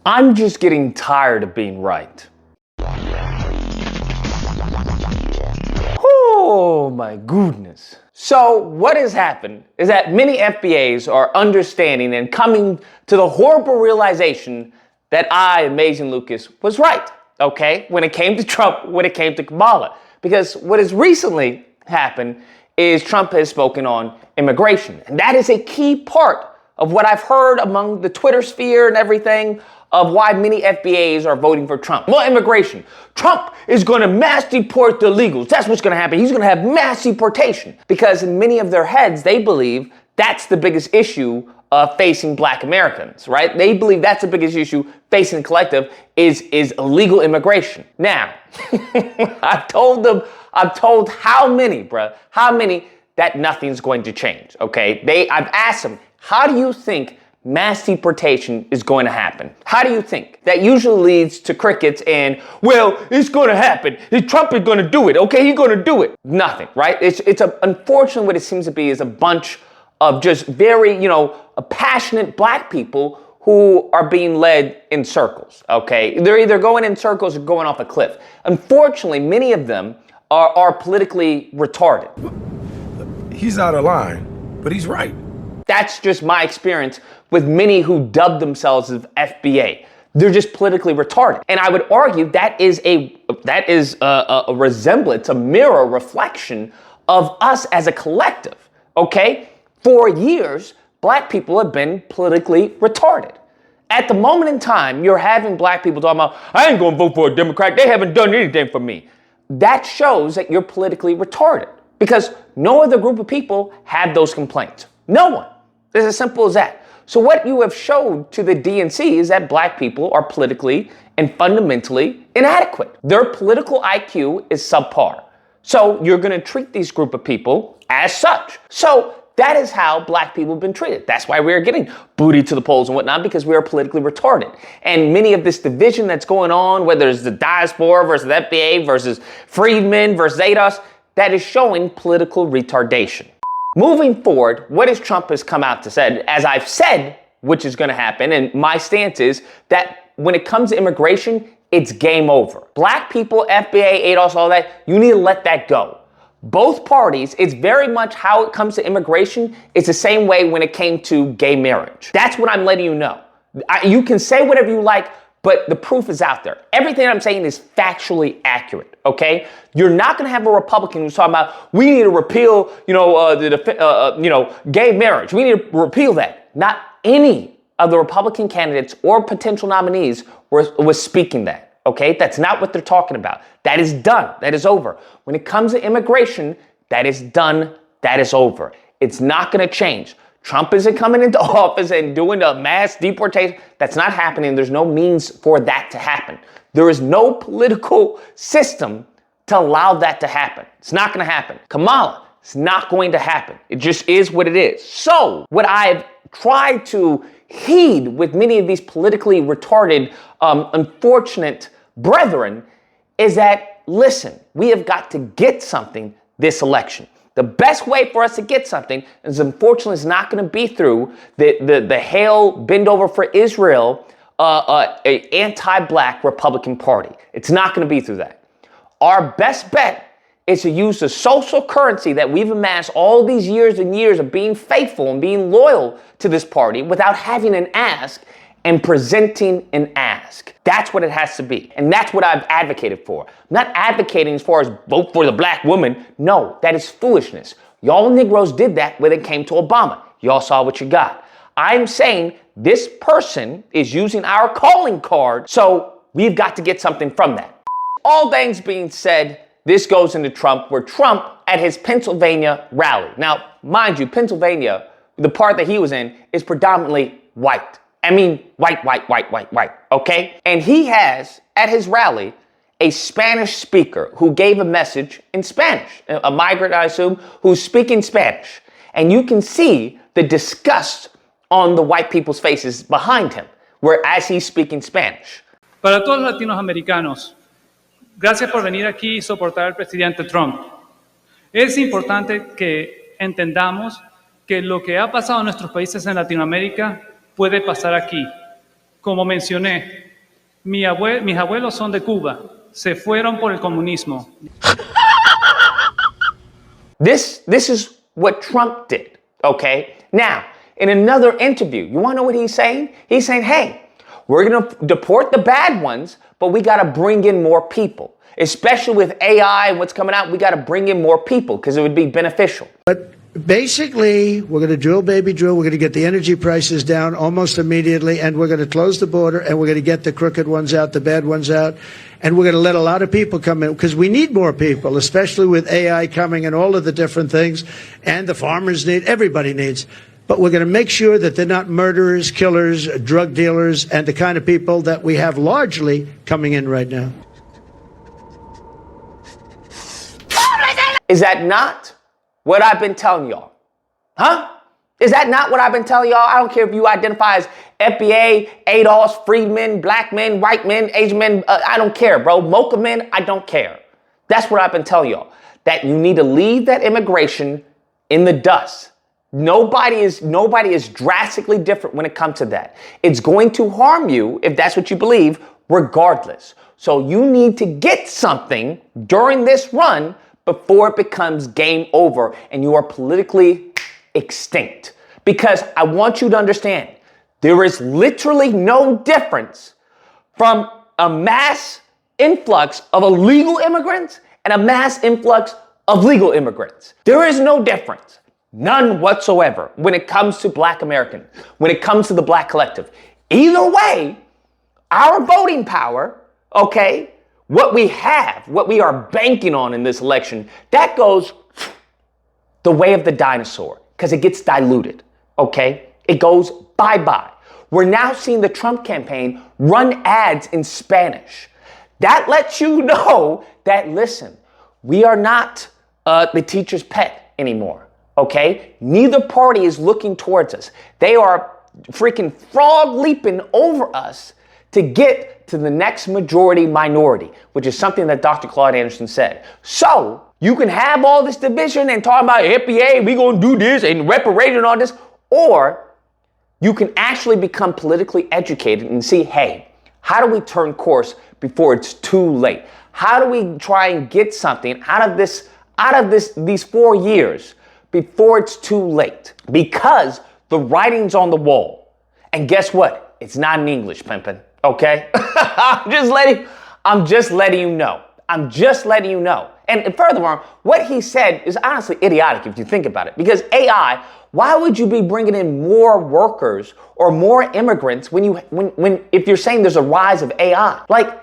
I'm just getting tired of being right. Oh my goodness. So what has happened is that many FBAs are understanding and coming to the horrible realization that I, Amazing Lucas, was right, okay? When it came to Trump, when it came to Kamala. Because what has recently happened is Trump has spoken on immigration. And that is a key part of what I've heard among the Twitter sphere and everything of why many FBAs are voting for Trump. Well, immigration. Trump is going to mass deport the illegals. That's what's going to happen. He's going to have mass deportation. Because in many of their heads, they believe that's the biggest issue facing Black Americans, right? They believe that's the biggest issue facing the collective is illegal immigration. Now, I've told how many that nothing's going to change, okay? I've asked them, how do you think mass deportation is going to happen? How do you think? That usually leads to crickets and, well, it's going to happen. Trump is going to do it. Okay, he's going to do it. Nothing, right? Unfortunately, what it seems to be is a bunch of just very, passionate Black people who are being led in circles, okay? They're either going in circles or going off a cliff. Unfortunately, many of them are politically retarded. He's out of line, but he's right. That's just my experience with many who dub themselves as FBA. They're just politically retarded. And I would argue that is a resemblance, a mirror reflection of us as a collective, okay? For years, Black people have been politically retarded. At the moment in time, you're having Black people talking about, I ain't gonna vote for a Democrat. They haven't done anything for me. That shows that you're politically retarded because no other group of people have those complaints. No one. It's as simple as that. So what you have showed to the DNC is that Black people are politically and fundamentally inadequate. Their political IQ is subpar. So you're going to treat these group of people as such. So that is how Black people have been treated. That's why we're getting booted to the polls and whatnot, because we are politically retarded. And many of this division that's going on, whether it's the diaspora versus the FBA versus freedmen versus ADOS, that is showing political retardation. Moving forward, what has Trump has come out to say, as I've said, which is going to happen, and my stance is that when it comes to immigration, it's game over. Black people, FBA, ADOS, all that, you need to let that go. Both parties, it's very much how it comes to immigration, it's the same way when it came to gay marriage. That's what I'm letting you know. You can say whatever you like, but the proof is out there. Everything I'm saying is factually accurate, okay? You're not gonna have a Republican who's talking about, we need to repeal, gay marriage. We need to repeal that. Not any of the Republican candidates or potential nominees was speaking that, okay? That's not what they're talking about. That is done, that is over. When it comes to immigration, that is done, that is over. It's not gonna change. Trump isn't coming into office and doing a mass deportation. That's not happening. There's no means for that to happen. There is no political system to allow that to happen. It's not going to happen. Kamala, it's not going to happen. It just is what it is. So what I've tried to heed with many of these politically retarded, unfortunate brethren is that, listen, we have got to get something this election. The best way for us to get something is, unfortunately, it's not going to be through the Hail Bend Over for Israel anti-Black Republican Party. It's not going to be through that. Our best bet is to use the social currency that we've amassed all these years and years of being faithful and being loyal to this party without having an ask and presenting an ask. That's what it has to be. And that's what I've advocated for. I'm not advocating as far as vote for the Black woman. No, that is foolishness. Y'all Negroes did that when it came to Obama. Y'all saw what you got. I'm saying this person is using our calling card, so we've got to get something from that. All things being said, this goes into Trump, where Trump at his Pennsylvania rally. Now, mind you, Pennsylvania, the part that he was in, is predominantly white. I mean, white, okay? And he has, at his rally, a Spanish speaker who gave a message in Spanish, a migrant, I assume, who's speaking Spanish. And you can see the disgust on the white people's faces behind him, as he's speaking Spanish. Para todos los latinoamericanos, gracias por venir aquí y soportar al presidente Trump. Es importante que entendamos que lo que ha pasado en nuestros países en Latinoamérica puede pasar aquí. Como mencioné, mis abuelos son de Cuba, se fueron por el comunismo. This is what Trump did, okay? Now, in another interview, you want to know what he's saying? He's saying, hey, we're going to deport the bad ones, but we got to bring in more people. Especially with AI and what's coming out, we got to bring in more people because it would be beneficial. But basically, we're going to drill, baby, drill. We're going to get the energy prices down almost immediately, and we're going to close the border, and we're going to get the crooked ones out, the bad ones out, and we're going to let a lot of people come in because we need more people, especially with AI coming and all of the different things, and the farmers need, everybody needs. But we're going to make sure that they're not murderers, killers, drug dealers, and the kind of people that we have largely coming in right now. Is that not what I've been telling y'all? Huh? Is that not what I've been telling y'all? I don't care if you identify as FBA, ADOS, freedmen, black men, white men, Asian men. I don't care, bro. Mocha men, I don't care. That's what I've been telling y'all. That you need to leave that immigration in the dust. Nobody is drastically different when it comes to that. It's going to harm you if that's what you believe, regardless. So you need to get something during this run before it becomes game over and you are politically extinct. Because I want you to understand, there is literally no difference from a mass influx of illegal immigrants and a mass influx of legal immigrants. There is no difference. None whatsoever when it comes to Black American, when it comes to the Black collective. Either way, our voting power, okay, what we have, what we are banking on in this election, that goes the way of the dinosaur because it gets diluted, okay? It goes bye-bye. We're now seeing the Trump campaign run ads in Spanish. That lets you know that, listen, we are not the teacher's pet anymore, okay? Neither party is looking towards us. They are freaking frog leaping over us to get to the next majority minority, which is something that Dr. Claude Anderson said. So you can have all this division and talk about FBA, we gonna do this and reparation and all this, or you can actually become politically educated and see, hey, how do we turn course before it's too late? How do we try and get something out of these 4 years before it's too late? Because the writing's on the wall. And guess what? It's not in English, pimpin'. Okay? I'm just letting you know. I'm just letting you know. And furthermore, what he said is honestly idiotic if you think about it. Because AI, why would you be bringing in more workers or more immigrants if you're saying there's a rise of AI? Like,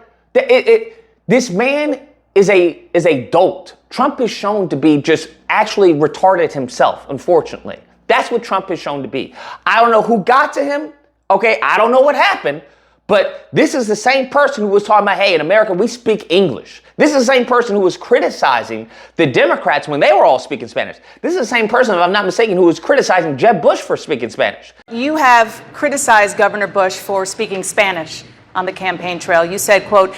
this man is a dolt. Trump is shown to be just actually retarded himself, unfortunately. That's what Trump is shown to be. I don't know who got to him. Okay, I don't know what happened. But this is the same person who was talking about, hey, in America, we speak English. This is the same person who was criticizing the Democrats when they were all speaking Spanish. This is the same person, if I'm not mistaken, who was criticizing Jeb Bush for speaking Spanish. You have criticized Governor Bush for speaking Spanish on the campaign trail. You said, quote,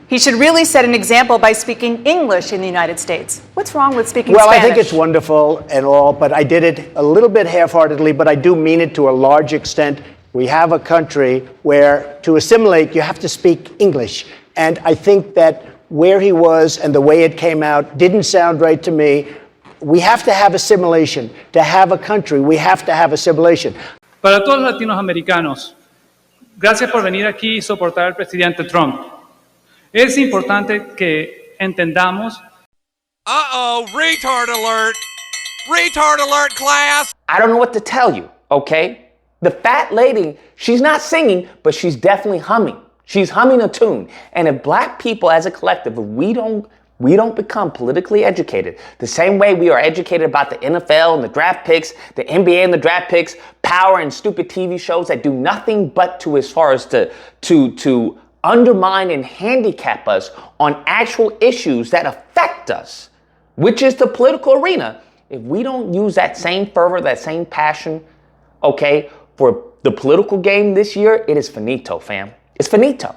he should really set an example by speaking English in the United States. What's wrong with speaking Spanish? Well, I think it's wonderful and all, but I did it a little bit half-heartedly, but I do mean it to a large extent. We have a country where to assimilate, you have to speak English. And I think that where he was and the way it came out didn't sound right to me. We have to have assimilation. To have a country, we have to have assimilation. Para todos los latinoamericanos, gracias por venir aquí y soportar al presidente Trump. Es importante que entendamos. Uh-oh, retard alert! Retard alert, class! I don't know what to tell you, okay? The fat lady, she's not singing, but she's definitely humming. She's humming a tune. And if Black people as a collective, if we don't become politically educated, the same way we are educated about the NFL and the draft picks, the NBA and the draft picks, power and stupid TV shows that do nothing but to undermine and handicap us on actual issues that affect us, which is the political arena. If we don't use that same fervor, that same passion, okay, for the political game this year, it is finito, fam. It's finito.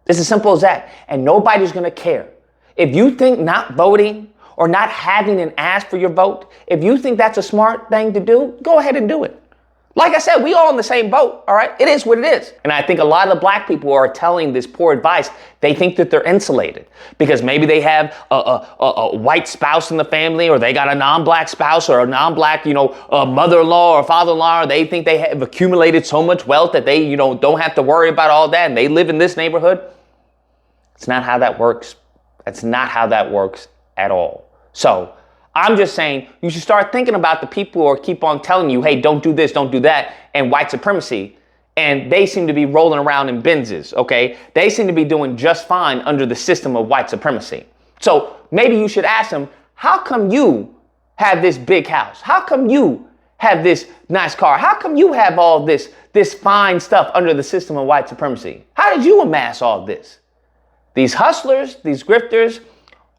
It's as simple as that. And nobody's going to care. If you think not voting or not having an ask for your vote, if you think that's a smart thing to do, go ahead and do it. Like I said, we all in the same boat, all right? It is what it is. And I think a lot of the black people who are telling this poor advice, they think that they're insulated because maybe they have a white spouse in the family, or they got a non-black spouse, or a non-black, mother-in-law or father-in-law, or they think they have accumulated so much wealth that they, don't have to worry about all that, and they live in this neighborhood. It's not how that works. That's not how that works at all. So I'm just saying you should start thinking about the people who keep on telling you, hey, don't do this, don't do that, and white supremacy. And they seem to be rolling around in Benzes, okay? They seem to be doing just fine under the system of white supremacy. So maybe you should ask them, how come you have this big house? How come you have this nice car? How come you have all this fine stuff under the system of white supremacy? How did you amass all this? These hustlers, these grifters,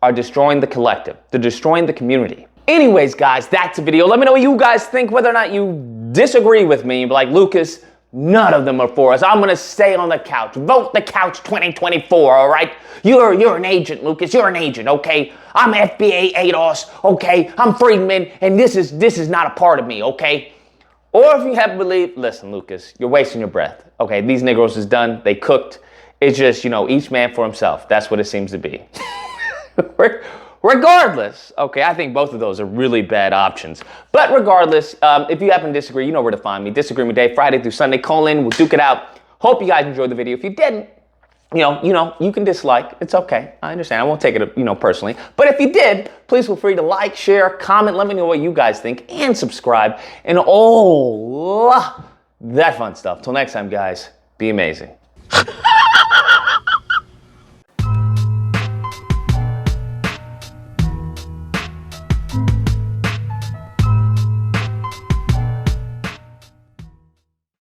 are destroying the collective. They're destroying the community. Anyways, guys, that's the video. Let me know what you guys think, whether or not you disagree with me. But like, Lucas, none of them are for us. I'm gonna stay on the couch. Vote the couch 2024, all right? You're an agent, Lucas. You're an agent, okay? I'm FBA ADOS, okay? I'm Friedman, and this is not a part of me, okay? Or if you haven't believed, listen, Lucas, you're wasting your breath, okay? These Negroes is done. They cooked. It's just, each man for himself. That's what it seems to be. Regardless, okay, I think both of those are really bad options. But regardless, if you happen to disagree, you know where to find me. Disagree with Dave, Friday through Sunday. Call in, we'll duke it out. Hope you guys enjoyed the video. If you didn't, you can dislike. It's okay. I understand. I won't take it, personally. But if you did, please feel free to like, share, comment. Let me know what you guys think, and subscribe, and all that fun stuff. Till next time, guys, be amazing.